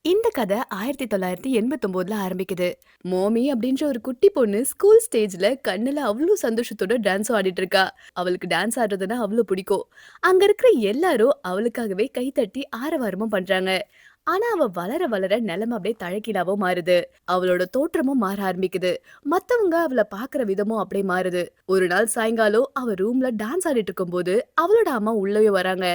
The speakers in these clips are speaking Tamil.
இந்த கதை 1989ல ஆரம்பிக்குது. மோமி அப்படின்ற ஒரு குட்டி பொண்ணு ஸ்கூல் ஸ்டேஜ்ல கண்ணுல அவ்ளோ சந்தோஷத்தோட டான்ஸ் ஆடிட்டு இருக்கா. அவளுக்கு டான்ஸ் ஆடுறதுன்னா அவ்ளோ பிடிக்கும். அங்க இருக்கிற எல்லாரும் அவளுக்காகவே கைத்தட்டி ஆரவாரமும் பண்றாங்க. ஆனா அவ வளர வளர நிலைமை அப்படியே தலைகீழாவோ மாறுது. அவளோட தோற்றமும் மாற ஆரம்பிக்குது. மத்தவங்க அவள பாக்குற விதமும் அப்படியே மாறுது. ஒரு நாள் சாயங்காலம் அவ ரூம்ல டான்ஸ் ஆடிட்டு இருக்கும்போது அவளோட அம்மா உள்ளவே வராங்க.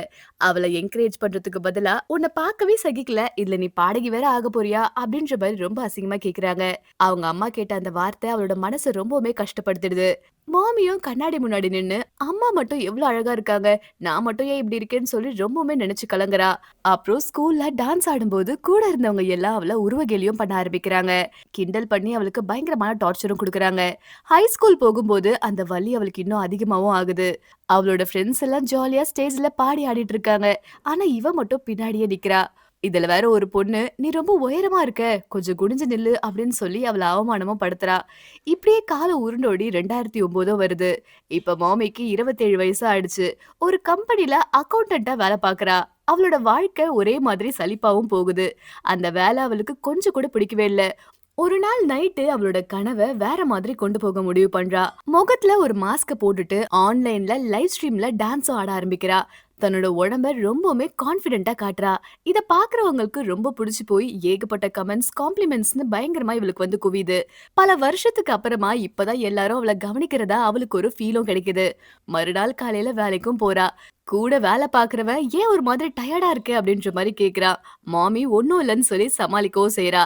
அவள என்கரேஜ் பண்றதுக்கு பதிலா, "உன்ன பார்க்கவே சகிக்கல. இதுல நீ பாடகி வேற ஆகப் போறியா?" அப்படின்ற மாரி ரொம்ப அசிங்கமா கேக்குறாங்க. அவங்க அம்மா கேட்ட அந்த வார்த்தை அவளோட மனச ரொம்பவுமே கஷ்டப்படுத்திடுது. மாமியும் கண்ணாடி முன்னாடி நின்னு, "அம்மா மட்டும் எவ்ளோ அழகா இருக்காங்க. நான் மட்டும் ஏன் இப்படி இருக்கேன்னு" சொல்லி ரொம்பவுமே நெனச்சு கலங்குறா. அப்புறம் ஸ்கூல்ல டான்ஸ் ஆடும்போது கூட இருந்தவங்க எல்லாம் அவள உருவகேலியும் பண்ண ஆரம்பிக்கிறாங்க. கிண்டல் பண்ணி அவளுக்கு பயங்கரமான டார்ச்சரும் குடுக்குறாங்க. ஹை ஸ்கூல் போகும்போது அந்த வலி அவளுக்கு இன்னும் அதிகமாவும் ஆகுது. அவளோட ஃப்ரெண்ட்ஸ் எல்லாம் ஜாலியா ஸ்டேஜ்ல பாடி ஆடிட்டு இருக்காங்க. ஆனா இவ மட்டும் பின்னாடியே நிக்கிறா. இதுல வேற ஒரு பொண்ணு, "நீ ரொம்ப உயரமா இருக்க. கொஞ்சம் குனிஞ்சு நில்லு" அப்படின்னு சொல்லி அவள அவமானமும் படுத்துறா. இப்படியே காலம் உருண்டோடி 2009 வருது. இப்ப மாமிக்கு 27 வயசு ஆயிடுச்சு. ஒரு கம்பெனில அக்கவுண்டன்ட்டா வேலை பார்க்கறா. அவளோட வாழ்க்கை ஒரே மாதிரி சலிப்பாவும் போகுது. அந்த வேலை அவளுக்கு கொஞ்சம் கூட பிடிக்கவே இல்ல. ஒரு நாள் நைட்டு அவளோட கனவ வேற மாதிரி கொண்டு போக முடிவு பண்றா. முகத்துல ஒரு மாஸ்க போட்டுட்டு ஆன்லைன்ல லைவ் ஸ்ட்ரீம்ல டான்ஸும் ஆட ஆரம்பிக்கிறா. தன்னோட உடம்ப ரொம்பவுமே கான்ஃபிடென்ட்டா காட்டுறா. இத பாக்குறவங்களுக்கு ரொம்ப புடிச்சு போய் ஏகப்பட்ட கமெண்ட்ஸ், காம்ப்ளிமெண்ட்ஸ்னு பயங்கரமா இவளுக்கு வந்து குவியுது. பல வருஷத்துக்கு அப்புறமா இப்பதான் எல்லாரும் அவள கவனிக்கிறதா அவளுக்கு ஒரு ஃபீலும் கிடைக்குது. மறுநாள் காலையில வேலைக்கும் போறா. கூட வேலை பாக்குறவன் ஏன் ஒரு மாதிரி டயர்டா இருக்கு அப்படின்ற மாதிரி கேக்குறா. மாமி ஒண்ணும் இல்லன்னு சொல்லி சமாளிக்கவும் செய்றா.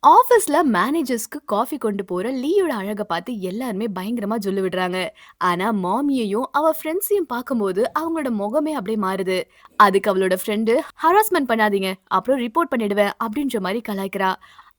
ஆஃபீஸ்ல மேனேஜர்ஸ்க்கு காஃபி கொண்டு போற லீயோட அழக பார்த்து எல்லாருமே பயங்கரமா ஜொல்லு விடுறாங்க. ஆனா மாமியையும் அவ ஃப்ரெண்ட்ஸையும் பார்க்கும்போது அவங்களோட முகமே அப்படியே மாறுது. அதுக்கு அவளோட ஃப்ரெண்டு, "ஹராஸ்மென்ட் பண்ணாதீங்க, அப்புறம் ரிப்போர்ட் பண்ணிடுவேன்" அப்படின்ற மாரி கலாய்க்கிறா.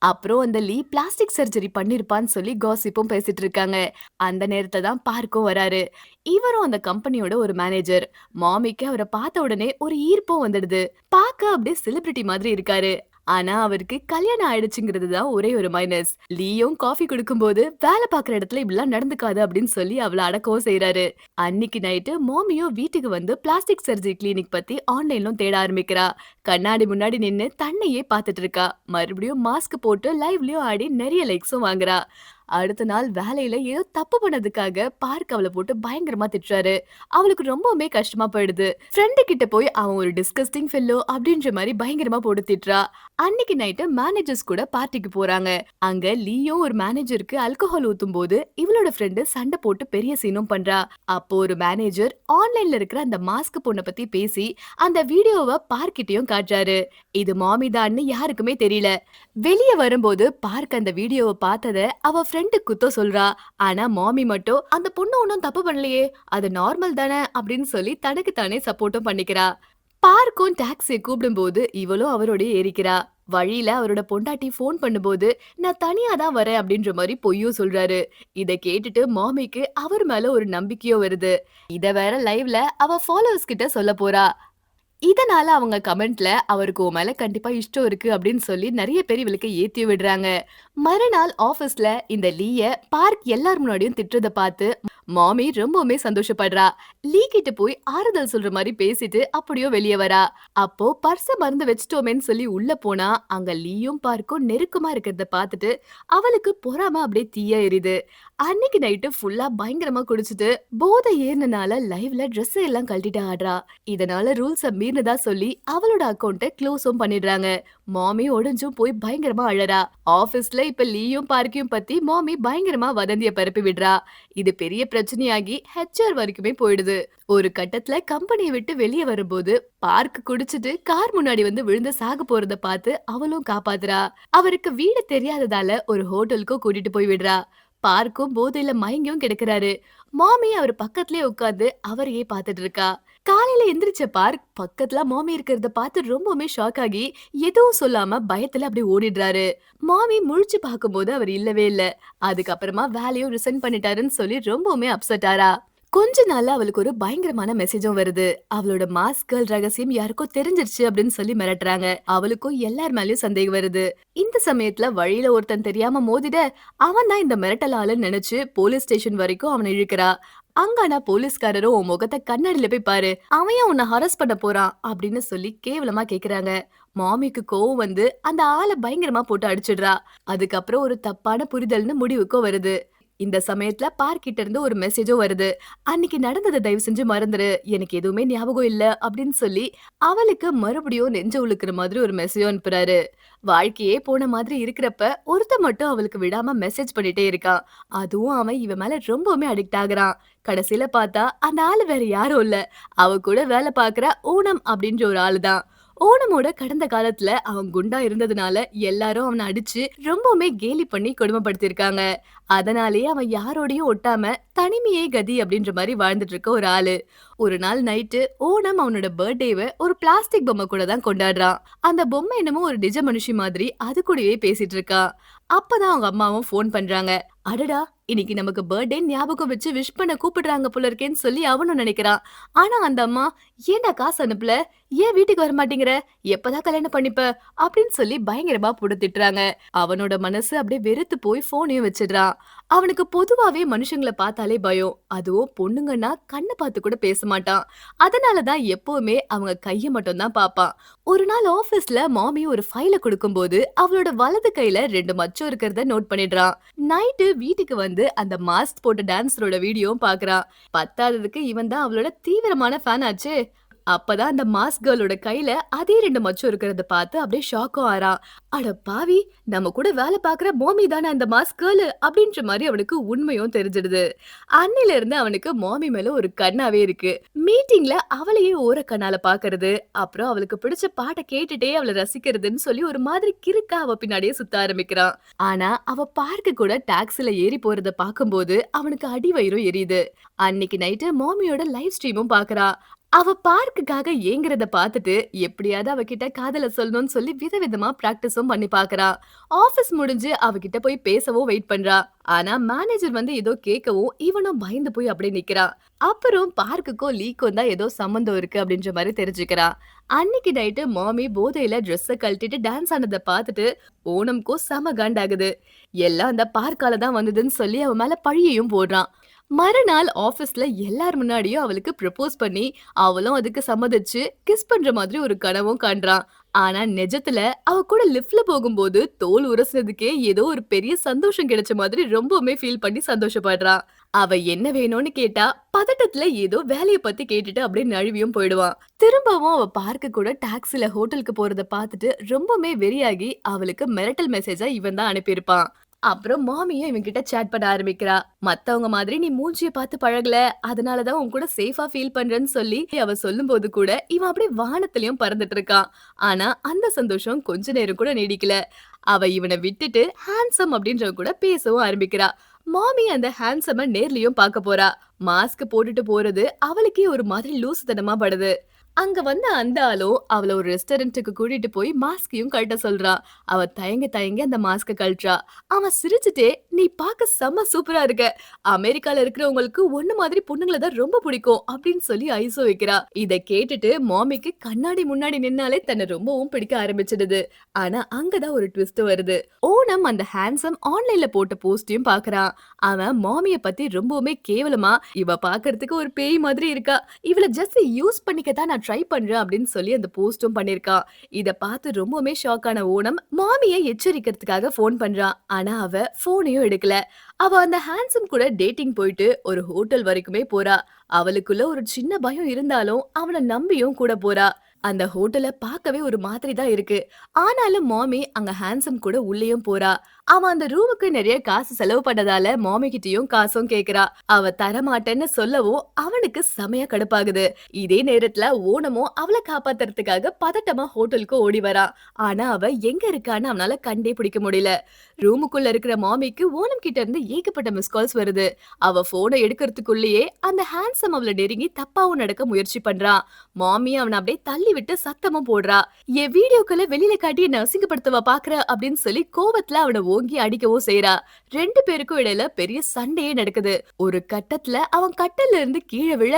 அப்புறம் அந்த லீ பிளாஸ்டிக் சர்ஜரி பண்ணிருப்பான்னு சொல்லி காசிப்பும் பேசிட்டு இருக்காங்க. அந்த நேரத்துல தான் பார்க்கும் வராரு. இவரும் அந்த கம்பெனியோட ஒரு மேனேஜர். மாமிக்கு அவர பார்த்த உடனே ஒரு ஈர்ப்பும் வந்துடுது. பார்க்க அப்படியே செலிபிரிட்டி மாதிரி இருக்காரு. ஆனா அவருக்கு கல்யாணம் ஆயிடுச்சுங்கிறது தான் ஒரே ஒரு மைனஸ். லீயும் காஃபி குடுக்கும்போது, "வேலை பார்க்குற இடத்துல இப்படிலாம் நடந்துக்காத" அப்படின்னு சொல்லி அவள அடக்கவும் செய்றாரு. அன்னிக்கு நைட்டு மாமியும் வீட்டுக்கு வந்து பிளாஸ்டிக் சர்ஜரி கிளினிக் பத்தி ஆன்லைன்லும் தேட ஆரம்பிக்கிறா. கண்ணாடி முன்னாடி நின்னு தன்னையே பார்த்துட்டு இருக்கா. மறுபடியும் மாஸ்க் போட்டு லைவ்லயும் ஆடி நெறைய லைக்ஸும் வாங்குறா. அடுத்த நாள் வேலையில ஏதோ தப்பு பண்ணதுக்காக பார்க் அவள போட்டு பயங்கரமா திட்டுறாரு. அவளுக்கு ரொம்பவுமே கஷ்டமா போயிடுது. ஃப்ரெண்டு கிட்ட போய் அவன் ஒரு டிஸ்கஸ்டிங் ஃபெல்லோ அப்படின்ற மாரி பயங்கரமா போட்டு திட்டுறா. அன்னைக்கு நைட்டு மேனேஜர்ஸ் கூட பார்ட்டிக்கு போறாங்க. அங்க லீயும் ஒரு மேனேஜருக்கு ஆல்கஹால் ஊத்தும்போது இவளோட ஃப்ரெண்டு சண்டை போட்டு பெரிய சீனும் பண்றா. அப்போ ஒரு மேனேஜர் ஆன்லைன்ல இருக்கிற அந்த மாஸ்க் பொண்ண பத்தி பேசி அந்த வீடியோவ பார்க்கிட்டயும் காட்டுறாரு. இது மாமி தான்னு யாருக்குமே தெரியல. வெளிய வரும்போது பார்க் அந்த வீடியோவ பார்த்தத அவ ஃப்ரெண்டு குத்தம் சொல்றா. ஆனா மாமி மட்டும் அந்த பொண்ணு ஒண்ணும் தப்பு பண்ணலையே, அது நார்மல் தானே அப்படின்னு சொல்லி தனக்கு தானே சப்போர்ட்டும் பண்ணிக்கிறா. பார்க்கும் டாக்ஸிய கூப்பிடும்போது இவளும் அவரோடயே ஏறிக்கிறா. வழியில அவரோட பொண்டாட்டி ஃபோன் பண்ணும்போது, "நான் தனியா தான் வரேன்" அப்படின்ற மாரி பொய்யும் சொல்றாரு. இத கேட்டுட்டு மாமிக்கு அவர் மேல ஒரு நம்பிக்கையும் வருது. இத வேற லைவ்ல அவ ஃபாலோவர்ஸ் கிட்ட சொல்லப் போறா. இதனால அவங்க கமெண்ட்ல அவருக்கு உன் மேல கண்டிப்பா இஷ்டம் இருக்கு அப்படின்னு சொல்லி நெறைய பேர் இவளுக்கு ஏத்தி விடுறாங்க. மறுநாள் ஆபீஸ்ல இந்த லீய பார்க் எல்லார் முன்னாடியும் திட்டுறத பார்த்து மாமி ரொம்பவுமே சந்தோஷப்படுறா. லீ கிட்ட போய் ஆறுதல் சொல்ற மாரி பேசிட்டு அப்படியே வெளிய வரா. அப்போ பர்ஸ மறந்து வச்சுட்டோமேன்னு சொல்லி உள்ள போனா அங்க லீயும் பார்க்கும் நெருக்கமா இருக்கிறத பார்த்துட்டு அவளுக்கு பொறாம அப்படியே தீயா எரியுது. அன்னைக்கு நைட்டு ஃபுல்லா பயங்கரமா குடிச்சிட்டு போதை ஏறுனனால லைவ்ல Dress எல்லாம் கழட்டிட்டு ஆடுறா. இதனால ரூல்ஸ மீறினதா சொல்லி அவளோட அக்கவுண்ட்ட க்ளோஸும் பண்ணிடுறாங்க. மாமி ஒடிஞ்சும் போய் பயங்கரமா அழறா. ஆபீஸ்ல இப்ப லீயும் பார்க்கையும் பத்தி மாமி பயங்கரமா வதந்திய பரப்பி விடுறா. இது பெரிய பிரச்சனையாகி HR வரைக்குமே போயிடுது. ஒரு கட்டத்துல கம்பெனிய விட்டு வெளிய வரும்போது பார்க் குடிச்சிட்டு கார் முன்னாடி வந்து விழுந்து சாக போறத பார்த்து அவளும் காப்பாத்துறா. அவருக்கு வீடு தெரியாததால ஒரு ஹோட்டலுக்கு கூட்டிட்டு போய் விடுறா. பார்க்கும் போதையில மயங்கியும் கிடக்குறாரு. மாமி அவர் பக்கத்திலேயே உட்கார்ந்து அவரையே பார்த்துட்டு இருக்கா. காலையில எந்திரிச்ச பார்க் பக்கத்துல மாமி இருக்கிறத பார்த்து ரொம்பவுமே ஷாக் ஆகி எதுவும் சொல்லாம பயத்துல அப்படியே ஓடிடுறாரு. மாமி முழிச்சு பார்க்கும்போது அவர் இல்லவே இல்ல. அதுக்கப்புறமா வேலையும் ரிசைன் பண்ணிட்டாருன்னு சொல்லி ரொம்பவுமே அப்செட் ஆறா. கொஞ்ச நாள்ல அவளுக்கு ஒரு பயங்கரமான மெசேஜும் வருது. அவளோட மாஸ்க் கேர்ள் ரகசியம் யாருக்கோ தெரிஞ்சிருச்சு அப்படின்னு சொல்லி மிரட்டுறாங்க. அவளுக்கும் எல்லார் மேலயும் சந்தேகம் வருது. இந்த சமயத்துல வழியில ஒருத்தன் தெரியாம மோதிட, அவன் தான் இந்த மிரட்டல் ஆளுன்னு நினைச்சு போலீஸ் ஸ்டேஷன் வரைக்கும் அவனை இழுக்கிறா. அங்க ஆனா போலீஸ்காரரும், "உன் முகத்த கண்ணாடில போய் பாரு. அவன் ஏன் உன்னை ஹராஸ் பண்ண போறான்?" அப்படின்னு சொல்லி கேவலமா கேக்குறாங்க. மாமிக்கு கோவம் வந்து அந்த ஆள பயங்கரமா போட்டு அடிச்சிடுறா. அதுக்கப்புறம் ஒரு தப்பான புரிதல்னு முடிவுக்கும் வருது. இந்த சமயத்துல பார்க்கிட்ட இருந்து ஒரு மெசேஜும் வருது. "அன்னைக்கு நடந்தத தயவு செஞ்சு மறந்துரு. எனக்கு எதுவுமே ஞாபகம் இல்ல" அப்படின்னு சொல்லி அவளுக்கு மறுபடியும் நெஞ்ச உலுக்குற மாதிரி ஒரு மெசேஜும் அனுப்புறாரு. வாழ்க்கையே போன மாதிரி இருக்கிறப்ப, ஒருத்தன் மட்டும் அவளுக்கு விடாம மெசேஜ் பண்ணிட்டே இருக்கான். அதுவும் அவன் இவ மேல ரொம்பவுமே அடிக்ட் ஆகுறான். கடைசில பார்த்தா, அந்த ஆளு வேற யாரும் இல்ல. அவ கூட வேல பார்க்குற ஓணம் அப்படின்ற ஒரு ஆளு தான். ஓணமோட கடந்த காலத்துல அவன் குண்டா இருந்ததுனால எல்லாரும் அவன அடிச்சு ரொம்பவுமே கேலி பண்ணி கொடுமைப்படுத்தியிருக்காங்க. அதனாலேயே அவன் யாரோடையும் ஒட்டாம தனிமையே கதி அப்படின்ற மாரி வாழ்ந்துட்டு இருக்க ஒரு ஆளு. ஒரு நாள் நைட்டு ஓணம் அவனோட பர்த்டேவ ஒரு பிளாஸ்டிக் பொம்மை கூட தான் கொண்டாடுறான். அந்த பொம்மை என்னமோ ஒரு நிஜ மனுஷி மாதிரி அது கூடவே பேசிட்டு இருக்கா. அப்பதான் அவங்க அம்மாவும் ஃபோன் பண்றாங்க. அடடா! இன்னைக்கு நமக்கு பர்த்டே ஞாபகம் வச்சு விஷ் பண்ண கூப்பிடுறாங்க போல இருக்கேன்னு சொல்லி அவனும் நினைக்கிறான். ஆனா அந்த அம்மா, "ஏன்டா காசு அனுப்பல? ஏன் வீட்டுக்கு வர மாட்டேங்கிற? எப்பதான் கல்யாணம் பண்ணிப்ப?" அப்படின்னு சொல்லி பயங்கரமா போட்டு திட்டுறாங்க. அவனோட மனசு அப்படியே வெறுத்து போய் ஃபோனையும் வச்சிடுறான். அவனுக்கு பொதுவாவே மனுஷங்கள பார்த்தாலே பயம். அதுவும் பொண்ணுங்கன்னா கண்ண பார்த்து கூட பேச மாட்டான். அதனால தான் எப்பவுமே அவங்க கைய மட்டும் தான் பார்ப்பான். ஒரு நாள் ஆபீஸ்ல மாமி ஒரு ஃபைல குடுக்கும்போது அவளோட வலது கையில 2 மச்சம் இருக்கிறத நோட் பண்ணிடுறான். நைட்டு வீட்டுக்கு வந்து அந்த மாஸ்க் போட்ட டான்ஸரோட வீடியோவும் பார்க்கறான். பத்தாததுக்கு இவன் தான் அவளோட தீவிரமான ஃபேன் ஆச்சே. அப்பதான் அந்த மாஸ்க் கேர்ளோட கையில அதே 2 மச்சம் இருக்கிறத பார்த்து அப்படியே ஷாக்கும் ஆறான். அட பாவி! நம்ம கூட வேலை பார்க்குற மாமி தானே அந்த மாஸ்க் கேர்ளு அப்படின்ற மாரி அவனுக்கு உண்மையும் தெரிஞ்சிடுது. அன்னையில இருந்து அவனுக்கு மாமி மேல ஒரு கண்ணாவே இருக்கு. மீட்டிங்ல அவளையே ஓரக்கண்ணால பார்க்கறது, அப்புறம் அவளுக்கு பிடிச்ச பாட்ட கேட்டுட்டே அவள ரசிக்கிறதுன்னு சொல்லி ஒரு மாதிரி கிறுக்கா அவ பின்னாடியே சுத்த ஆரம்பிக்கிறான். ஆனா அவ பார்க்க கூட டாக்ஸில ஏறி போறத பார்க்கும்போது அவனுக்கு அடிவயிறும் எரியுது. அன்னைக்கு நைட்டு மாமியோட லைவ் ஸ்ட்ரீமும் பார்க்கறான். அவ பார்க்குக்காக ஏங்குறத பார்த்துட்டு, எப்படியாவது அவகிட்ட காதல சொல்லணும்னு சொல்லி விதவிதமா பிராக்டிஸும் பண்ணி பார்க்கறா. ஆஃபீஸ் முடிஞ்சு அவகிட்ட போய் பேசவும் வெயிட் பண்றா. ஆனா மேனேஜர் வந்து ஏதோ கேட்கவும், இவனும் பயந்து போய் அப்படியே நிக்கிறான். அப்புறம் பார்க்குக்கும் லீக்கும் தான் ஏதோ சம்மந்தம் இருக்கு அப்படின்ற மாரி தெரிஞ்சுக்கிறா. அன்னைக்கு நைட்டு மாமி போதையில ட்ரெஸ்ஸ கழட்டிட்டு டான்ஸ் ஆனத பார்த்துட்டு, ஓணம்க்கும் செம காண்டாகுது. எல்லாம் அந்த பார்க்கால தான் வந்ததுன்னு சொல்லி அவ மேல பழியையும் போடுறான். மறுநாள் ஆபீஸ்ல எல்லார் முன்னாடியும் அவளுக்கு ப்ரப்போஸ் பண்ணி, அவளும் அதுக்கு சம்மதிச்சு கிஸ் பண்ற மாதிரி ஒரு கனவும் காண்றான். ஆனா நிஜத்துல அவ கூட லிஃப்ட்ல போகும்போது தோல் உரசுனதுக்கே ஏதோ ஒரு பெரிய சந்தோஷம் கிடைச்ச மாதிரி ரொம்பவுமே ஃபீல் பண்ணி சந்தோஷப்படுறா. அவ என்ன வேணும்னு கேட்டா, பதட்டத்துல ஏதோ வேலைய பத்தி கேட்டுட்டு அப்படியே நழுவியும் போயிடுவான். திரும்பவும் அவ பார்க்க கூட டாக்ஸில ஹோட்டலுக்கு போறத பார்த்துட்டு ரொம்பவுமே வெறியாகி அவளுக்கு மிரட்டல் மெசேஜா இவன் தான் அனுப்பியிருப்பான். அப்புறம் மாமியும் இவன்கிட்ட சேட் பண்ண ஆரம்பிக்கிறா. மத்தவங்க மாதிரி நீ மூஞ்சிய பார்த்து பழகல. அதனால தான் உன் கூட சேஃபா ஃபீல் பண்றேன்னு சொல்லி அவ சொல்லும்போது கூட இவன் அப்படியே வானத்திலயும் பறந்துட்டு இருக்கான். ஆனா அந்த சந்தோஷம் கொஞ்ச நேரம் கூட நீடிக்கல. அவ இவன விட்டுட்டு ஹேண்ட்ஸம் அப்படின்றவன் கூட பேசவும் ஆரம்பிக்கிறா. மாமி அந்த ஹேண்ட்ஸம நேர்லயும் பார்க்க போறா. மாஸ்க் போட்டுட்டு போறது அவளுக்கே ஒரு மாதிரி லூசுத்தனமா படுது. அங்க வந்த அந்த ஆளும் அவள ஒரு ரெஸ்டாரண்ட்டுக்கு கூட்டிட்டு போய் மாஸ்கையும் கழட்ட சொல்றா. அவ தயங்க தயங்கி அந்த மாஸ்க கழற்றா. அவன் சிரிச்சுட்டே, "நீ பார்க்க செம்ம சூப்பரா இருக்க. அமெரிக்கால இருக்கிறவங்களுக்கு உன்ன மாதிரி பொண்ணுங்கள தான் ரொம்ப பிடிக்கும்" அப்படின்னு சொல்லி ஐஸும் வைக்கிறா. இத கேட்டுட்டு மாமிக்கு கண்ணாடி முன்னாடி நின்னாலே தன்னை ரொம்பவும் பிடிக்க ஆரம்பிச்சிடுது. ஆனா அங்கதான் ஒரு ட்விஸ்ட் வருது. ஓணம் அந்த ஹேண்ட்ஸம் ஆன்லைன்ல போட்ட போஸ்டையும் பார்க்கறான். அவன் மாமிய பத்தி ரொம்பவுமே கேவலமா, "இவ பார்க்கறதுக்கு ஒரு பேய் மாதிரி இருக்கா. இவள ஜஸ்ட் யூஸ் பண்ணிக்க தான் நான் ட்ரை பண்றேன்" அப்படின்னு சொல்லி அந்த போஸ்டும் பண்ணிருக்கான். இத பார்த்து ரொம்பவுமே ஷாக் ஆன ஓணம் மாமிய எச்சரிக்கிறதுக்காக ஃபோன் பண்றான். ஆனா அவ ஃபோனையும் எடுக்கல. அவ அந்த ஹேண்ட்ஸம் கூட டேட்டிங் போயிட்டு ஒரு ஹோட்டல் வரைக்குமே போறா. அவளுக்குள்ள ஒரு சின்ன பயம் இருந்தாலும் அவன நம்பியும் கூட போறா. அந்த ஹோட்டல பார்க்கவே ஒரு மாதிரி தான் இருக்கு. ஆனாலும் மாமி அங்க ஹேண்ட்ஸம் கூட உள்ளேயும் போறா. அவன் அந்த ரூமுக்கு நிறைய காசு செலவு பண்ணதால மாமி கிட்டயும் காசும் கேக்குறா. அவ தரமாட்டேன்னு சொல்லவும் அவனுக்கு செமையா கடுப்பாகுது. இதே நேரத்துல ஓணமும் அவளை காப்பாத்துறதுக்காக பதட்டமா ஹோட்டலுக்கு ஓடி வரா. ஆனா அவ எங்க இருக்கான்னு அவனால கண்டே பிடிக்க முடியல. ரூமுக்குள்ள இருக்கிற மாமிக்கு ஓணம் கிட்ட இருந்து ஏகப்பட்ட மிஸ் கால்ஸ் வருது. அவ போனை எடுக்கிறதுக்குள்ளேயே அந்த ஹேண்ட்ஸம் அவளை நெருங்கி தப்பாவும் நடக்க முயற்சி பண்றான். மாமி அவனை அப்படியே தள்ளி விட்டு சத்தமும் போடுறா. என் வீடியோக்களை வெளியில காட்டி என்ன அசிங்கப்படுத்தவா பாக்குற அப்படின்னு சொல்லி கோவத்துல அவனை ஓங்கி அடிக்கவும் செய்றா. 2 பேருக்கும் இடையில பெரிய சண்டையே நடக்குது. ஒரு கட்டத்துல அவன் கட்டில்ல இருந்து கீழே விழ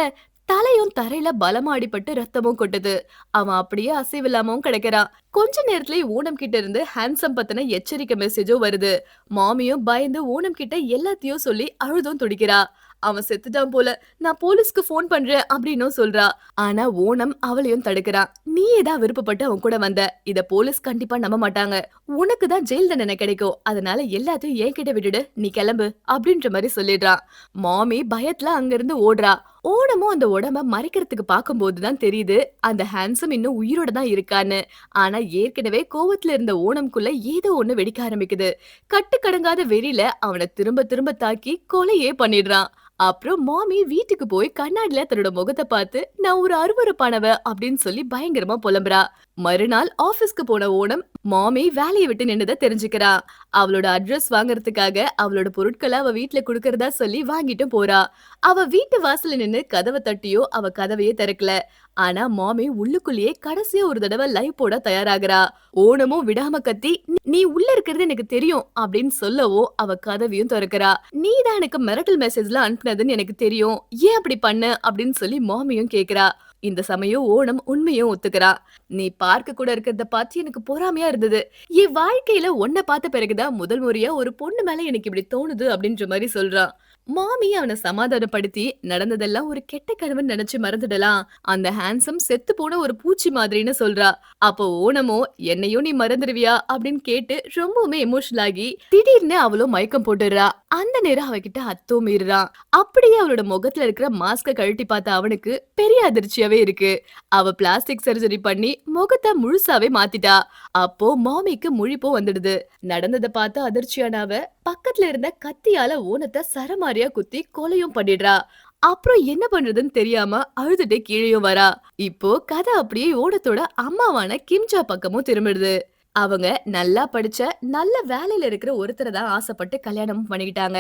தலையும் தரையில பலமா அடிபட்டு ரத்தமும் கொட்டுது. அவன் அப்படியே அசைவில்லாமவும் கிடக்கிறான். கொஞ்ச நேரத்திலேயே ஊனம் கிட்ட இருந்து ஹேண்ட்ஸம் பத்தின எச்சரிக்கை மெசேஜும் வருது. மாமியும் பயந்து ஊனம் கிட்ட எல்லாத்தையும் சொல்லி அழுதும் துடிக்கிறா. அவன் செத்துட்டான் போல. நான் போலீஸ்க்கு ஃபோன் பண்றேன் அப்டின்னும் சொல்றா. ஆனா ஓணம் அவளையும் தடுக்குறான். நீயே தான் விருப்பப்பட்டு அவன் கூட வந்த. இத போலீஸ் கண்டிப்பா நம்ப மாட்டாங்க. உனக்கு தான் ஜெயில் தண்டனை கிடைக்கும். அதனால எல்லாத்தையும் என்கிட்ட விட்டுடு. நீ கிளம்பு அப்டின்ற மாரி சொல்லிடுறான். மாமி பயத்துல அங்கிருந்து ஓடுறா. ஓணமும் அந்த உடம்ப மறைக்கிறதுக்கு பார்க்கும்போது தான் தெரியுது, அந்த ஹான்சம் இன்னும் உயிரோட தான் இருக்கான்னு. ஆனா ஏற்கனவே கோவத்துல இருந்த ஓணம்குள்ள ஏதோ ஒண்ணு வெடிக்க ஆரம்பிக்குது. கட்டுக்கடங்காத வெறியில அவன திரும்ப திரும்ப தாக்கி கொலையே பண்ணிடுறான். அப்புறம் மாமி வீட்டுக்கு போய் கண்ணாடில தன்னோட முகத்த பார்த்து, "நான் ஒரு அருவருப்பானவ" அப்படின்னு சொல்லி பயங்கரமா புலம்புறா. மறுநாள் ஆபீஸ்க்கு போன ஓணம், மாமி வேலைய விட்டு நின்னத தெரிஞ்சுக்கிறா. அவளோட அட்ரஸ் வாங்குறதுக்காக அவளோட பொருட்கள அவ வீட்ல குடுக்கறதா சொல்லி வாங்கிட்டும் போறா. அவ வீட்டு வாசல்ல நின்னு கதவ தட்டியும் அவ கதவையே திறக்கல. ஆனா மாமி உள்ளுக்குள்ளேயே கடைசியா ஒரு தடவ லைவ் போட தயாராகுறா. ஓணமும் விடாம கத்தி, "நீ உள்ள இருக்கிறது எனக்கு தெரியும்" அப்படின்னு சொல்லவும் அவ கதவையும் தொறக்கறா. "நீ தான் எனக்கு மிரட்டல் மெசேஜ்லாம் அனுப்புனதுன்னு எனக்கு தெரியும். ஏன் அப்படி பண்ண?" அப்படின்னு சொல்லி மாமியும் கேக்குறா. இந்த சமயம் ஓணம் உண்மையும் ஒத்துக்கிறா. "நீ பார்க்க கூட இருக்கிறத பார்த்து எனக்கு பொறாமையா இருந்தது. என் வாழ்க்கையில உன்ன பார்த்த பிறகுதான் முதல் முறையா ஒரு பொண்ணு மேல எனக்கு இப்படி தோணுது" அப்படின்ற மாரி சொல்றான். மாமி அவன சமாதானப்படுத்தி, நடந்ததெல்லாம் ஒரு கெட்ட கனவுன்னு நெனச்சு மறந்துடலாம். அந்த ஹான்சம் செத்து போன ஒரு பூச்சி மாதிரின்னு சொல்றா. அப்போ ஓணமோ, "என்னையும் நீ மறந்துருவியா?" அப்படின்னு கேட்டு ரொம்பவுமே எமோஷனல் ஆகி, திடீர்னு அவளும் மயக்கம் போட்டுர்றா. அந்த நேரம் அவகிட்ட அத்தும் மீறுறான். அப்படியே அவளோட முகத்துல இருக்கிற மாஸ்க கழட்டி பார்த்த அவனுக்கு பெரிய அதிர்ச்சியாவே இருக்கு. அவ பிளாஸ்டிக் சர்ஜரி பண்ணி முகத்த முழுசாவே மாத்திட்டா. அப்போ மாமிக்கு முழிப்பும் வந்துடுது. நடந்தத பார்த்து அதிர்ச்சியான அவ, பக்கத்துல இருந்த கத்தியால ஊனத்த சரமாரியா குத்தி கொலையும் பண்ணிடுறா. அப்புறம் என்ன பண்றதுன்னு தெரியாம அழுதுட்டே கீழயும் வரா. இப்போ கதை அப்படியே ஓடத்தோட அம்மாவான கிம்ஜா பக்கமும் திரும்பிடுது. அவங்க நல்லா படிச்ச, நல்ல வேலையில இருக்கிற ஒருத்தர தான் ஆசைப்பட்டு கல்யாணமும் பண்ணிக்கிட்டாங்க.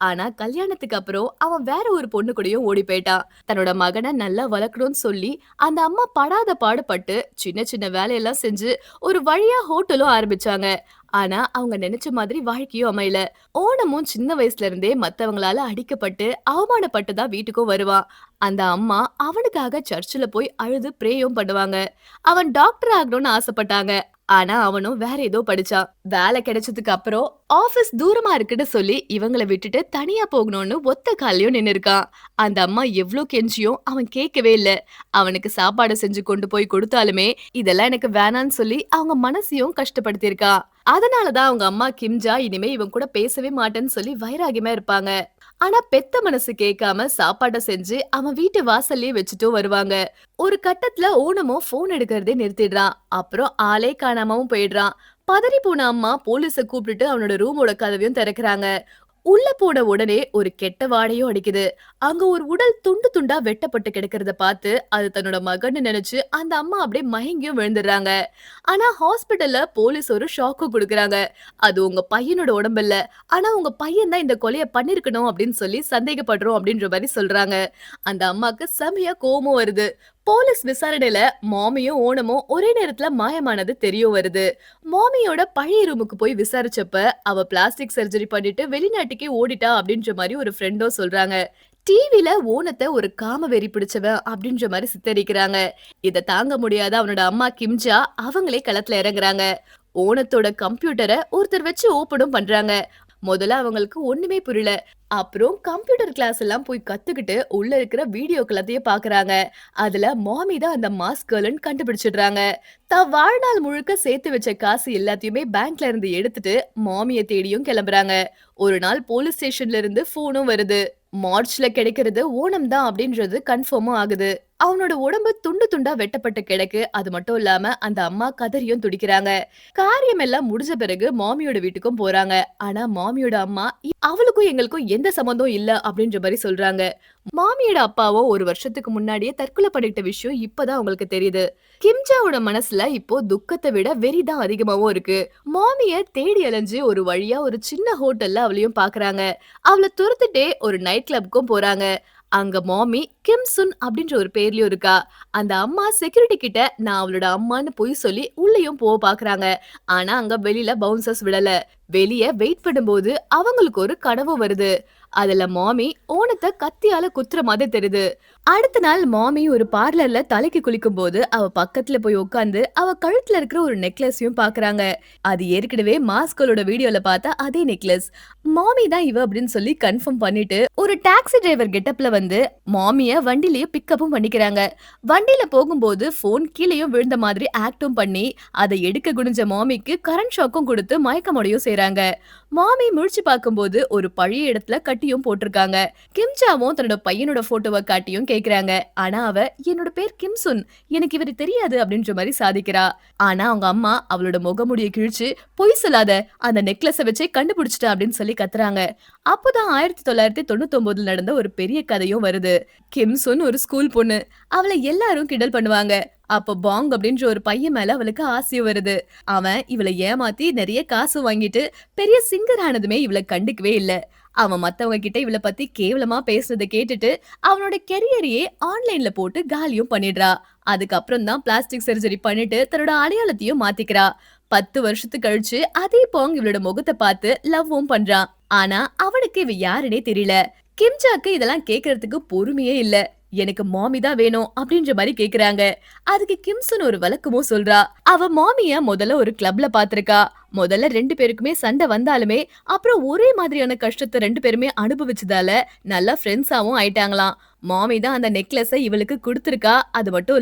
ஆனா கல்யாணத்துக்கு அப்புறம் அவன் வேற ஒரு பொண்ணு கூடயும் ஓடி போயிட்டான். தன்னோட மகன நல்லா வளர்க்கணும்னு சொல்லி அந்த அம்மா படாத பாடுபட்டு சின்ன சின்ன வேலையெல்லாம் செஞ்சு ஒரு வழியா ஹோட்டலும் ஆரம்பிச்சாங்க. ஆனா அவங்க நினைச்ச மாதிரி வாழ்க்கையும் அமையல. ஓணமும் சின்ன வயசுல இருந்தே மத்தவங்களால அடிக்கப்பட்டு, அவமானப்பட்டு தான் வீட்டுக்கும் வருவான். அந்த அம்மா அவனுக்காக சர்ச்சுல போய் அழுது பிரேயும் பண்ணுவாங்க. அவன் டாக்டர் ஆகணும்னு ஆசைப்பட்டாங்க. ஆனா அவனும் வேற ஏதோ படிச்சான். வேலை கிடைச்சதுக்கு அப்புறம் ஆபீஸ் தூரமா இருக்குன்னு சொல்லி இவங்கள விட்டுட்டு தனியா போகணும்னு ஒத்த கால்லயும் நின்னு இருக்கான். அந்த அம்மா எவ்ளோ கெஞ்சியும் அவன் கேட்கவே இல்ல. அவனுக்கு சாப்பாடு செஞ்சு கொண்டு போய் கொடுத்தாலுமே, இதெல்லாம் எனக்கு வேணான்னு சொல்லி அவங்க மனசையும் கஷ்டப்படுத்தியிருக்கா. அதனால தான் அவங்க அம்மா கிம்ஜா இனிமே இவன் கூட பேசவே மாட்டேன்னு சொல்லி வைராகியமா இருப்பாங்க. ஆனா பெத்த மனசு கேட்காம சாப்பாட்ட செஞ்சு அவன் வீட்டு வாசல்லயே வச்சுட்டும் வருவாங்க. ஒரு கட்டத்துல ஓணமும் போன் எடுக்கிறதே நிறுத்திடுறான். அப்புறம் ஆளே காணாமவும் போயிடுறான். பதறி போன அம்மா போலீஸ கூப்பிட்டுட்டு அவனோட ரூமோட கதவையும் திறக்கறாங்க. உள்ள போன உடனே ஒரு கெட்ட வாடையும் அடிக்குது. அங்க ஒரு உடல் துண்டு துண்டா வெட்டப்பட்டு கிடக்கிறத பார்த்து, அது தன்னோட மகன்னு நினைச்சு அந்த அம்மா அப்படியே மயங்கியும் விழுந்துடுறாங்க. ஆனா ஹாஸ்பிடல்ல போலீஸ் ஒரு ஷாக்கும் குடுக்குறாங்க. அது உங்க பையனோட உடம்பு இல்ல. ஆனா உங்க பையன் தான் இந்த கொலைய பண்ணியிருக்கணும் அப்படின்னு சொல்லி சந்தேகப்படுறோம் அப்படின்ற மாரி சொல்றாங்க. அந்த அம்மாக்கு செமையா கோவமும் வருது. போலீஸ் விசாரணையில மாமியும் ஓணமும் ஒரே நேரத்துல மாயமானது தெரிய வருது. மாமியோட பழைய ரூமுக்கு போய் விசாரிச்சப்ப அவ பிளாஸ்டிக் சர்ஜரி பண்ணிட்டு வெளிநாட்டுக்கே ஓடிட்டா அப்படின்ற மாரி ஒரு ஃப்ரெண்டும் சொல்றாங்க. டிவில ஓணத்த ஒரு காம வெறி பிடிச்சவன் அப்படின்ற மாரி சித்தரிக்கிறாங்க. இத தாங்க முடியாத அவனோட அம்மா கிம்ஜா அவங்களே களத்துல இறங்குறாங்க. ஓணத்தோட கம்ப்யூட்டர ஒருத்தர் வச்சு ஓப்பனும் பண்றாங்க. முதல்ல அவங்களுக்கு ஒண்ணுமே புரியல. அப்புறம் கம்ப்யூட்டர் கிளாஸ் எல்லாம் போய் கத்துக்கிட்டு உள்ள இருக்கிற வீடியோக்கள் எல்லாத்தையும் பாக்குறாங்க. அதுல மாமி தான் அந்த மாஸ்க் கேர்ள்னு கண்டுபிடிச்சிடுறாங்க. தான் வாழ்நாள் முழுக்க சேர்த்து வச்ச காசு எல்லாத்தையுமே பேங்க்ல இருந்து எடுத்துட்டு மாமிய தேடியும் கிளம்புறாங்க. ஒரு நாள் போலீஸ் ஸ்டேஷன்ல இருந்து போனும் வருது. மார்ச்ல கிடைக்கிறது ஓணம் தான் அப்படின்றது கன்ஃபார்மும் ஆகுது. அவனோட உடம்பு துண்டு துண்டா வெட்டப்பட்டு கிடக்கு. அது மட்டும் இல்லாம அந்த அம்மா கதறியும் துடிக்கிறாங்க. காரியம் எல்லாம் முடிஞ்ச பிறகு மாமியோட வீட்டுக்கும் போறாங்க. ஆனா மாமியோட அம்மா, அவளுக்கும் எங்களுக்கும் எந்த சம்மந்தம் இல்ல" அப்படின்ற மாரி சொல்றாங்க. மாமியோட அப்பாவும் ஒரு வருஷத்துக்கு முன்னாடியே தற்கொலை பண்ணிட்ட விஷயம் இப்பதான் அவங்களுக்கு தெரியுது. கிம்ஜாவோட மனசுல இப்போ துக்கத்த விட வெறி தான் அதிகமாவும் இருக்கு. மாமிய தேடி அலைஞ்சு ஒரு வழியா ஒரு சின்ன ஹோட்டல்ல அவளையும் பாக்குறாங்க. அவள துரத்துட்டே ஒரு நைட் கிளப்க்கும் போறாங்க. அங்க மாமி கிம் சுன் அப்படின்ற ஒரு பேர்லயும் இருக்கா. அந்த அம்மா செக்யூரிட்டி கிட்ட நான் அவளோட அம்மான்னு பொய் சொல்லி உள்ளேயும் போக பாக்குறாங்க. ஆனா அங்க வெளியில பவுன்சர்ஸ் விடல. வெளிய வெயிட் பண்ணும்போது அவங்களுக்கு ஒரு கனவு வருது. அதுல மாமி ஓணத்த கத்தியால குத்துற மாதிரி தெரியுது. அடுத்த நாள் மாமி ஒரு பார்லர்ல தலைக்கு குளிக்கும் போது அவ பக்கத்துல போய் உட்கார்ந்து அவ கழுத்துல இருக்கிற ஒரு நெக்லஸையும் பாக்குறாங்க. அது ஏற்கனவே மாஸ்களோட வீடியோல பார்த்த அதே நெக்லஸ். மாமி தான் இவ அப்படின்னு சொல்லி கன்ஃபார்ம் பண்ணிட்டு ஒரு டாக்ஸி டிரைவர் கெட்டப்ல வந்து மாமிய வண்டிலேயே பிக்கப்பும் பண்ணிக்கிறாங்க. வண்டியில போகும்போது போன் கீழேயும் விழுந்த மாதிரி ஆக்டும் பண்ணி அதை எடுக்க குனிஞ்ச மாமிக்கு கரண்ட் ஷாக்கும் கொடுத்து மயக்கமடையும் செய்றாங்க. மாமி முழிச்சு பார்க்கும்போது ஒரு பழைய இடத்துல கட்டியும் போட்டிருக்காங்க. கிம்சாவும் தன்னோட பையனோட போட்டோவை காட்டியும் கேக்குறாங்க. ஆனா அவ என்னோட பேர் கிம்சுன், எனக்கு இவரு தெரியாது அப்படின்ற மாதிரி சாதிக்கிறா. ஆனா அவங்க அம்மா அவளோட முகமுடிய கிழிச்சு பொய் சொல்லாத, அந்த நெக்லஸ வச்சே கண்டுபிடிச்சிட்டா அப்படின்னு சொல்லி கத்துறாங்க. அப்போதான் 1999 நடந்த ஒரு பெரிய கதையும் வருது. கிம்சுன் ஒரு ஸ்கூல் பொண்ணு. அவளை எல்லாரும் கிண்டல் பண்ணுவாங்க. அப்ப பாங் அப்படின்ற ஒரு பையன் மேல அவளுக்கு ஆசையும் வருது. அவன் இவளை ஏமாத்தி நிறைய காசு வாங்கிட்டு பெரிய சிங்கர் ஆனதுமே இவளை கண்டுக்கவே இல்ல. அவன் மத்தவங்க கிட்ட இவள பத்தி கேவலமா பேசுறத கேட்டுட்டு அவனோட கெரியரையே ஆன்லைன்ல போட்டு காலியும் பண்ணிடுறா. அதுக்கப்புறம் தான் பிளாஸ்டிக் சர்ஜரி பண்ணிட்டு தன்னோட அடையாளத்தையும் மாத்திக்கிறா. 10 வருஷத்துக்கு கழிச்சு அதே பாங் இவளோட முகத்தை பார்த்து லவ்வும் பண்றான். ஆனா அவனுக்கு இவ யாருனே தெரியல. கிம்ஜாக்கு இதெல்லாம் கேக்குறதுக்கு பொறுமையே இல்ல. எனக்கு மாமி தான் வேணும் அப்படின்ற மாதிரி கேக்குறாங்க. அதுக்கு கிம்சன் ஒரு விளக்கமும் சொல்றா. அவ மாமிய முதல்ல ஒரு கிளப்ல பாத்திருக்கா. முதல்ல 2 பேருக்குமே சண்டை வந்தாலுமே அப்புறம் ஒரே மாதிரியான கஷ்டத்தை 2 பேருமே அனுபவிச்சதால நல்லா ஃப்ரெண்ட்ஸாவும் ஆயிட்டாங்களாம். மாமி தான் அந்த நெக்லஸ இவளுக்கு குடுத்திருக்கா. அது மட்டும்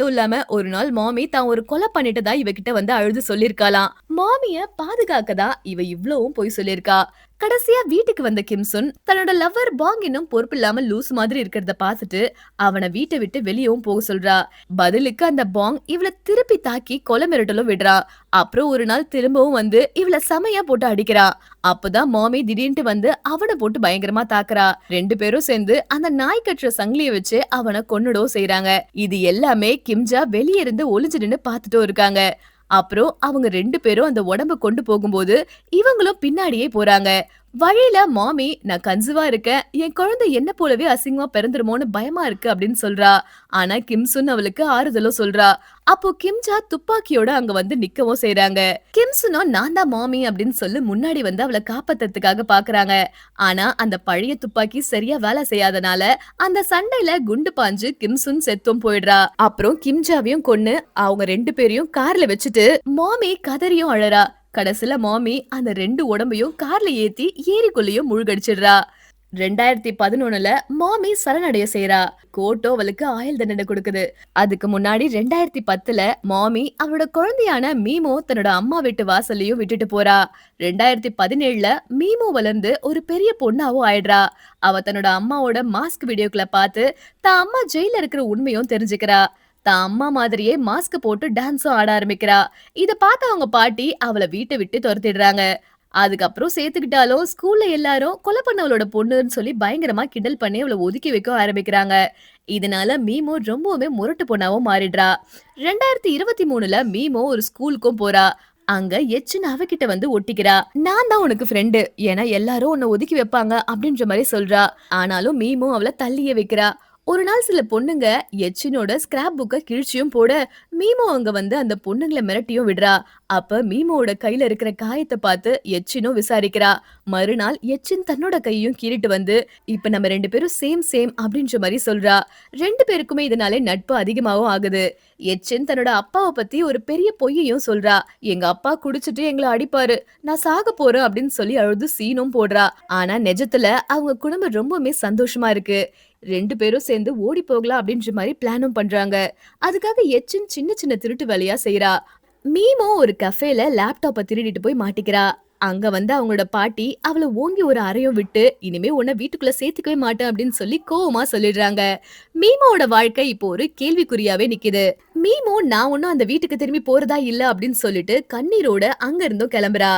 இல்லாம ஒரு நாள் மாமி தான் ஒரு கொலை பண்ணிட்டதா இவகிட்ட வந்து அழுது சொல்லிருக்காளாம். மாமிய பாதுகாக்கதா இவ இவ்ளோவும் போய் சொல்லிருக்கா. கடைசியா வீட்டுக்கு வந்த கிம்சுன் தன்னோட லவ்வர் பாங் இன்னும் பொறுப்பில்லாம லூஸ் மாதிரி இருக்கிறத பார்த்துட்டு அவனை வீட்டை விட்டு வெளியவும் போக சொல்றா. பதிலுக்கு அந்த பாங் இவள திருப்பி தாக்கி கொலை மிரட்டலும் விடுறா. அப்புறம் ஒரு நாள் திரும்பவும் வந்து இவள செமையா போட்டு அடிக்கிறா. அப்பதான் மாமி திடீர்னு வந்து அவனை போட்டு பயங்கரமா தாக்குறா. 2 பேரும் சேர்ந்து அந்த நாய் கட்டுற சங்கிலிய வச்சு அவனை கொன்னுடவும் செய்றாங்க. இது எல்லாமே கிம்ஜா வெளிய இருந்து ஒளிஞ்சு நின்னு பாத்துட்டும் இருக்காங்க. அப்புறம் அவங்க 2 பேரும் அந்த உடம்ப கொண்டு போகும்போது இவங்களும் பின்னாடியே போறாங்க. வழியில மாமி நான் கன்சீவா இருக்கேன், என் குழந்தை என்ன போலவே அசிங்கமா பிறந்துருமோன்னு பயமா இருக்கு அப்படின்னு சொல்றா. ஆனா கிம்சுன் அவளுக்கு ஆறுதலும் சொல்றா. அப்போ கிம்ஜா துப்பாக்கியோட அங்க வந்து நிக்கவும் செய்றாங்க. கிம்சுனும் நான் தான் மாமி அப்படின்னு சொல்லி முன்னாடி வந்து அவளை காப்பாத்துறதுக்காக பாக்குறாங்க. ஆனா அந்த பழைய துப்பாக்கி சரியா வேலை செய்யாதனால அந்த சண்டையில குண்டு பாஞ்சு கிம்சுன் செத்தும் போயிடுறா. அப்புறம் கிம்ஜாவையும் கொன்னு அவங்க 2 பேரையும் கார்ல வச்சுட்டு மாமி கதறியும் அழறா. கடைசில மாமி அந்த 2 உடம்பையும் கார்ல ஏத்தி ஏரிக்குள்ளேயும் மூழ்கடிச்சிடுறா. 2011ல மாமி சரணடைய செய்றா. கோர்ட்டோ அவளுக்கு ஆயுள் தண்டனை கொடுக்குது. அதுக்கு முன்னாடி 2010ல மாமி அவளோட குழந்தையான மீமோ தன்னோட அம்மா வீட்டு வாசல்லையும் விட்டுட்டு போறா. 2017ல மீமோ வளர்ந்து ஒரு பெரிய பொண்ணாவும் ஆயிடுறா. அவ தன்னோட அம்மாவோட மாஸ்க் வீடியோக்களை பார்த்து தான் அம்மா ஜெயில இருக்கிற உண்மையும் தெரிஞ்சுக்கிறா. தான் அம்மா மாதிரியே மாஸ்க் போட்டு டான்ஸும் ஆட ஆரம்பிக்கிறா. இத பார்த்த அவங்க பாட்டி அவளை வீட்டை விட்டு துரத்திடுறாங்க. அதுக்கப்புறம் சேர்த்துக்கிட்டாலும் ஸ்கூல்ல எல்லாரும் கொலை பண்ணவளோட பொண்ணுன்னு சொல்லி பயங்கரமா கிண்டல் பண்ணி அவளை ஒதுக்கி வைக்க ஆரம்பிக்கிறாங்க. இதனால மீமோ ரொம்பவுமே முரட்டு பொண்ணாவும் மாறிடுறா. 2023ல மீமோ ஒரு ஸ்கூலுக்கும் போறா. அங்க எச்சின் அவகிட்ட வந்து ஒட்டிக்கிறா. நான் தான் உனக்கு ஃப்ரெண்டு, ஏன்னா எல்லாரும் உன்னை ஒதுக்கி வைப்பாங்க அப்படின்ற மாதிரி சொல்றா. ஆனாலும் மீமோ அவளை தள்ளியே வைக்கிறா. ஒரு நாள் சில பொண்ணுங்க எச்சினோட ஸ்கிராப் புக்க கிழிச்சியும் போட மீமோ அங்க வந்து அந்த பொண்ணுங்களை மிரட்டியும் விடுறா. அப்ப மீமோட கையில இருக்கிற காயத்தை பார்த்து எச்சினும் விசாரிக்கிறா. மறுநாள் எச்சின் தன்னோட கையும் கீறிட்டு வந்து இப்ப நம்ம 2 பேரும் சேம் சேம் அப்படின்ற மாதிரி சொல்றா. 2 பேருக்குமே இதனாலே நட்பு அதிகமாவும் ஆகுது. எச்சின் தன்னோட அப்பாவை பத்தி ஒரு பெரிய பொய்யையும் சொல்றா. எங்க அப்பா குடிச்சிட்டு எங்களை அடிப்பாரு, நான் சாக போறேன் அப்படின்னு சொல்லி அழுது சீனும் போடுறா. ஆனா நிஜத்துல அவங்க குடும்பம் ரொம்பவுமே சந்தோஷமா இருக்கு. 2 பேரும் சேர்ந்து ஓடி போகலாம் அப்படின்ற மாதிரி பிளானும் பண்றாங்க. அதுக்காக எச்சின் சின்ன சின்ன திருட்டு வேலையா செய்றா. மீமோ ஒரு கஃபேல லேப்டாப்ப திருடிட்டு போய் மாட்டிக்கிறா. அங்க வந்து அவங்களோட பாட்டி அவள ஓங்கி ஒரு அறையும் விட்டு இனிமே உன்னை வீட்டுக்குள்ள சேர்த்துக்கவே மாட்டேன் அப்படின்னு சொல்லி கோவமா சொல்லிடுறாங்க. மீமோட வாழ்க்கை இப்போ ஒரு கேள்விக்குறியாவே நிக்குது. மீமோ நான் ஒன்னும் அந்த வீட்டுக்கு திரும்பி போறதா இல்ல அப்படின்னு சொல்லிட்டு கண்ணீரோட அங்க இருந்தும் கிளம்புறா.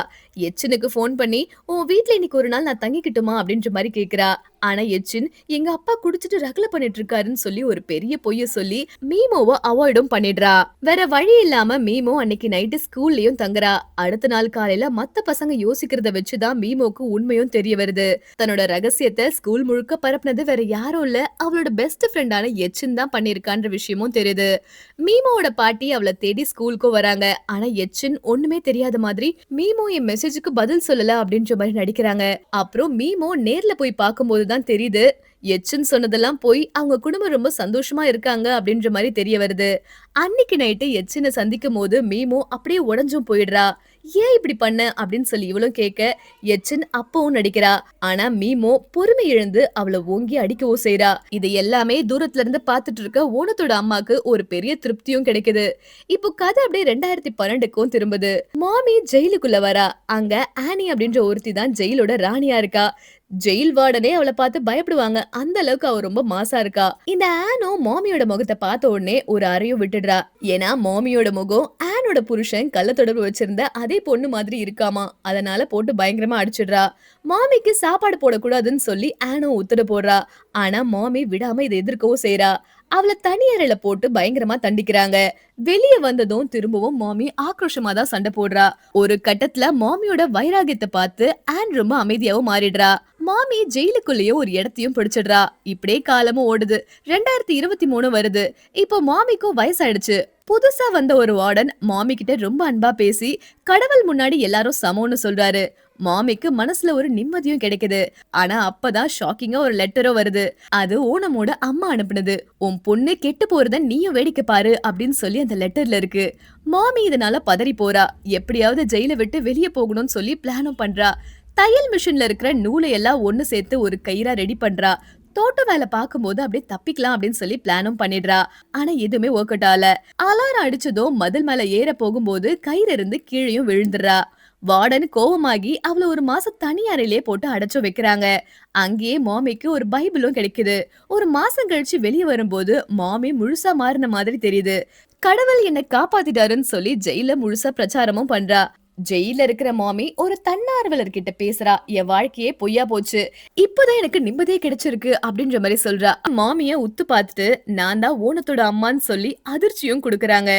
எச்சினுக்கு போன் பண்ணி உன் வீட்டுல இன்னைக்கு ஒரு நாள் நான் தங்கிக்கிட்டுமா அப்படின்ற மாதிரி கேக்குறா. ஆனா எச்சின் எங்க அப்பா குடிச்சிட்டு ரகலை பண்ணிட்டு இருக்காருன்னு சொல்லி ஒரு பெரிய பொய்ய சொல்லி மீமோவை அவாய்டும் பண்ணிடுறா. வேற வழி இல்லாம மீமோ அன்னைக்கு நைட்டு ஸ்கூல்லயும் தங்குறா. அடுத்த நாள் காலையில மத்த பசங்க யோசிக்கிறத வச்சுதான் மீமோக்கு உண்மையும் தெரிய வருது. தன்னோட ரகசியத்தை ஸ்கூல் முழுக்க பரப்புனது வேற யாரும் இல்ல, அவளோட பெஸ்ட் ஃப்ரெண்டான எச்சின் தான் பண்ணிருக்கான்ற விஷயமும் தெரியுது. மீமோட பாட்டி அவளை தேடி ஸ்கூலுக்கும் வராங்க. ஆனா எச்சின் ஒண்ணுமே தெரியாத மாதிரி மீமோ என் மெசேஜ் மெசேஜுக்கு பதில் சொல்லல அப்படின்ற மாரி நடிக்கிறாங்க. அப்புறம் மீமோ நேர்ல போய் பார்க்கும்போது தான் தெரியுது, எச்சுன்னு சொன்னதெல்லாம் போய் அவங்க குடும்பம் ரொம்ப சந்தோஷமா இருக்காங்க அப்படின்ற மாரி தெரிய வருது. அன்னைக்கு நைட்டு எச்சின சந்திக்கும்போது மீமோ அப்படியே உடைஞ்சும் போயிடுறா. "ஏன் இப்படி பண்ண?" அப்படின்னு சொல்லி இவளும் கேட்க, எச்சின் அப்பவும் நடிக்கிறா. ஆனா மீமோ பொறுமை இழந்து அவள ஓங்கி அடிக்கவும் செய்றா. இது எல்லாமே தூரத்துல இருந்து பார்த்துட்டு இருக்க ஓணத்தோட அம்மாக்கு ஒரு பெரிய திருப்தியும் கிடைக்குது. இப்போ கதை அப்படியே 2012க்கும் திரும்புது. மாமி ஜெயிலுக்குள்ள வரா. அங்க ஆனி அப்படின்ற ஒருத்தி தான் ஜெயிலோட ராணியா இருக்கா. ஜெயில் வார்டனே அவள பார்த்து பயப்படுவாங்க. அந்த அளவுக்கு அவ ரொம்ப மாஸா இருக்கா. இந்த ஆனும் மாமியோட முகத்த பார்த்த உடனே ஒரு அறையும் விட்டுடுறா. ஏன்னா மாமியோட முகம் ஆனோட புருஷன் கள்ள தொடர்பு வச்சிருந்த அதே பொண்ணு மாதிரி இருக்காமா. அதனால போட்டு பயங்கரமா அடிச்சிடுறா. மாமிக்கு சாப்பாடு போடக்கூடாதுன்னு சொல்லி ஆனும் உத்தரவு போடுறா. ஆனா மாமி விடாம இதை எதிர்க்கவும் செய்றா. அவள தனி அறையில போட்டு பயங்கரமா தண்டிக்கிறாங்க. வெளிய வந்ததும் திரும்பவும் மாமி ஆக்ரோஷமா தான் சண்டை போடுறா. ஒரு கட்டத்துல மாமியோட வைராகியத்தை பார்த்து ஆன் ரொம்ப அமைதியாவும் மாறிடுறா. மாமி ஜெயிலுக்குள்ளேயே ஒரு இடத்தையும் பிடிச்சிடுறா. இப்படியே காலமும் ஓடுது. 2023 வருது. இப்போ மாமிக்கும் வயசாயிடுச்சு. புதுசா வந்த ஒரு வார்டன் மாமி கிட்ட ரொம்ப அன்பா பேசி கடவுள் முன்னாடி எல்லாரும் சமம்னு சொல்றாரு. மாமிக்கு மனசுல ஒரு நிம்மதியும் கிடைக்குது. ஆனா அப்பதான் ஷாக்கிங்கா ஒரு லெட்டரும் வருது. அது ஓணமோட அம்மா அனுப்புனது. "உன் பொண்ணு கெட்டு போறத நீயும் வேடிக்கை பாரு" அப்படின்னு சொல்லி அந்த லெட்டர்ல இருக்கு. மாமி இதனால பதறி போறா. எப்படியாவது ஜெயில விட்டு வெளிய போகணும்னு சொல்லி பிளானும் பண்றா. தையல் மிஷின்ல இருக்கிற நூலை எல்லாம் ஒண்ணு சேர்த்து ஒரு கயிறா ரெடி பண்றா. தோட்ட வேலை பார்க்கும்போது அப்படியே தப்பிக்கலாம் அப்படின்னு சொல்லி பிளானும் பண்ணிடுறா. ஆனா எதுவுமே ஒர்க் அவுட் ஆகல. அலாரம் அடிச்சதும் மதில் மேல ஏற போகும்போது கயிறு இருந்து கீழேயும் விழுந்துடுறா. வார்டன் கோவமாகி அவள ஒரு மாசம் தனி அறையிலே போட்டு அடைச்சு வைக்கிறாங்க. அங்கேயே மாமிக்கு ஒரு பைபிளும் கிடைக்குது. ஒரு மாசம் கழிச்சு வெளியே வரும்போது மாமி முழுசா மாறின மாதிரி தெரியுது. கடவுள் என்னை காப்பாத்திட்டாருன்னு சொல்லி ஜெயில முழுசா பிரச்சாரமும் பண்றா. ஜெயில இருக்கிற மாமி ஒரு தன்னார்வலர் கிட்ட பேசுறா. "என் வாழ்க்கையே பொய்யா போச்சு. இப்பதான் எனக்கு நிம்மதியே கிடைச்சிருக்கு" அப்படின்ற மாதிரி சொல்றா. மாமிய உத்து பார்த்துட்டு நான் தான் ஓணத்தோட அம்மான்னு சொல்லி அதிர்ச்சியும் குடுக்கறாங்க.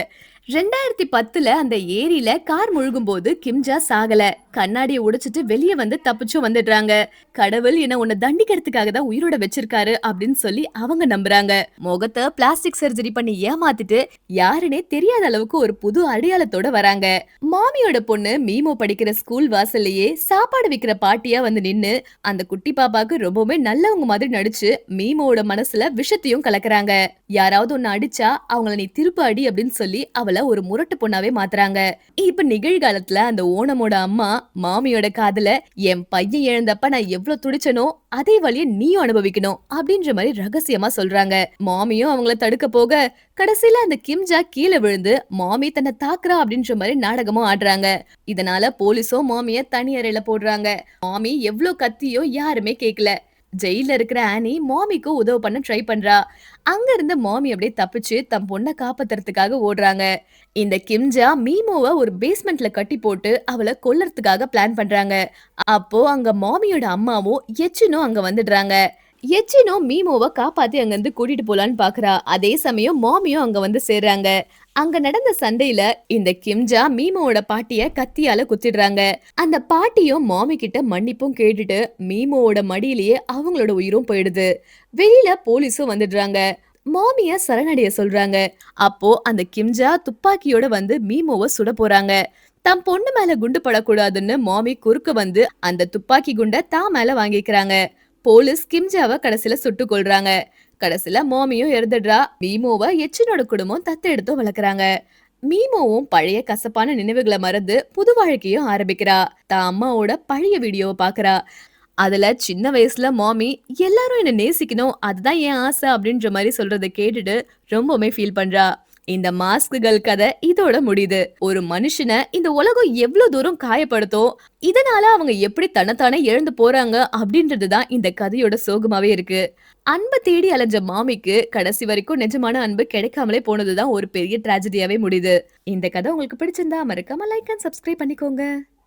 2010ல அந்த ஏரியில கார் முழுகும் போது கிம்ஜா சாகல. கண்ணாடியை உடைச்சிட்டு வெளியே வந்து தப்பிச்சும் வந்துடுறாங்க. கடவுள் என்ன உன்னை தண்டிக்கிறதுக்காக தான் உயிரோட வச்சிருக்காரு அப்படின்னு சொல்லி அவங்க நம்புறாங்க. முகத்தை பிளாஸ்டிக் சர்ஜரி பண்ணி ஏமாத்திட்டு யாருனே தெரியாத அளவுக்கு ஒரு புது அடையாளத்தோட வராங்க. மாமியோட பொண்ணு மீமோ படிக்கிற ஸ்கூல் வாசல்லையே சாப்பாடு விக்கிற பாட்டியா வந்து நின்னு அந்த குட்டி பாப்பாக்கு ரொம்பவுமே நல்லவங்க மாதிரி நடிச்சு மீமோட மனசுல விஷத்தையும் கலக்குறாங்க. யாராவது ஒன்னு அடிச்சா அவங்கள நீ திருப்ப அடி அப்படின்னு சொல்லி அவள ஒரு முரட்டு பொண்ணாவே மாத்துறாங்க. இப்ப நிகழ்காலத்துல அந்த ஓணமோட அம்மா மாமியோட காதுல "என் பையன் இழந்தப்ப நான் எவ்வளவு துடிச்சனோ அதே வழிய நீயும் அனுபவிக்கணும்" அப்படின்ற மாதிரி ரகசியமா சொல்றாங்க. மாமியும் அவங்கள தடுக்க போக கடைசியில அந்த கிம்ஜா கீழே விழுந்து மாமி தன்னை தாக்குறா அப்படின்ற மாதிரி நாடகமும் ஆடுறாங்க. இதனால போலீஸும் மாமிய தனி அறையில போடுறாங்க. மாமி எவ்வளவு கத்தியோ யாருமே கேட்கல. ஜெயில இருக்கிற ஆனி மாமிக்கு உதவ பண்ண ட்ரை பண்றா. அங்க இருந்து மாமி அப்படியே தப்பிச்சு தம் பொண்ணை காப்பாத்துறதுக்காக ஓடுறாங்க. இந்த கிம்ஜா மீமோவ ஒரு பேஸ்மெண்ட்ல கட்டி போட்டு அவளை கொல்லறதுக்காக பிளான் பண்றாங்க. அப்போ அங்க மாமியோட அம்மாவும் எச்சினும் அங்க வந்துடுறாங்க. எச்சினும் மீமோவ காப்பாத்தி அங்க இருந்து கூட்டிட்டு போலான்னு பாக்குறா. அதே சமயம் மாமியும் அங்க வந்து சேர்றாங்க. அங்க நடந்த சண்டையில இந்த கிம்ஜா மீமோவோட பாட்டிய கத்தியால குத்திடுறாங்க. அந்த பாட்டியும் மாமி கிட்ட மன்னிப்பும் கேட்டுட்டு மீமோவோட மடியிலேயே அவங்களோட உயிரும் போயிடுது. வெளியில போலீஸும் வந்துடுறாங்க. மாமிய சரணடைய சொல்றாங்க. அப்போ அந்த கிம்ஜா துப்பாக்கியோட வந்து மீமோவ சுட போறாங்க. தம் பொண்ணு மேல குண்டு படக்கூடாதுன்னு மாமி குறுக்க வந்து அந்த துப்பாக்கி குண்ட தான் மேல வாங்கிக்கிறாங்க. போலீஸ் கிம்ஜாவ கடைசியில சுட்டு கொல்றாங்க. கடைசியில மாமியும் இறந்துடுறா. மீமோவ எச்சினோட குடும்பம் தத்தெடுத்தும் வளர்க்குறாங்க. மீமோவும் பழைய கசப்பான நினைவுகளை மறந்து புது வாழ்க்கையும் ஆரம்பிக்கிறா. தான் அம்மாவோட பழைய வீடியோவை பாக்குறா. அதுல சின்ன வயசுல மாமி எல்லாரும் என்ன நேசிக்கணும் அதுதான் என் ஆசை அப்படின்ற மாதிரி சொல்றதை கேட்டுட்டு ரொம்பவுமே ஃபீல் பண்றா. இந்த மாஸ்குகள் கதை இதோட முடியுது. ஒரு மனுஷனை இந்த உலகம் எவ்வளவு தூரம் காயப்படுத்தும், இதனால அவங்க எப்படி தன்னைத்தானே இழந்து போறாங்க அப்படின்றதுதான் இந்த கதையோட சோகமாவே இருக்கு. அன்பை தேடி அலைஞ்ச மாமிக்கு கடைசி வரைக்கும் நிஜமான அன்பு கிடைக்காமலே போனதுதான் ஒரு பெரிய டிராஜடியாவே முடியுது. இந்த கதை உங்களுக்கு பிடிச்சிருந்தா மறக்காம லைக் அண்ட் சப்ஸ்கிரைப் பண்ணிக்கோங்க.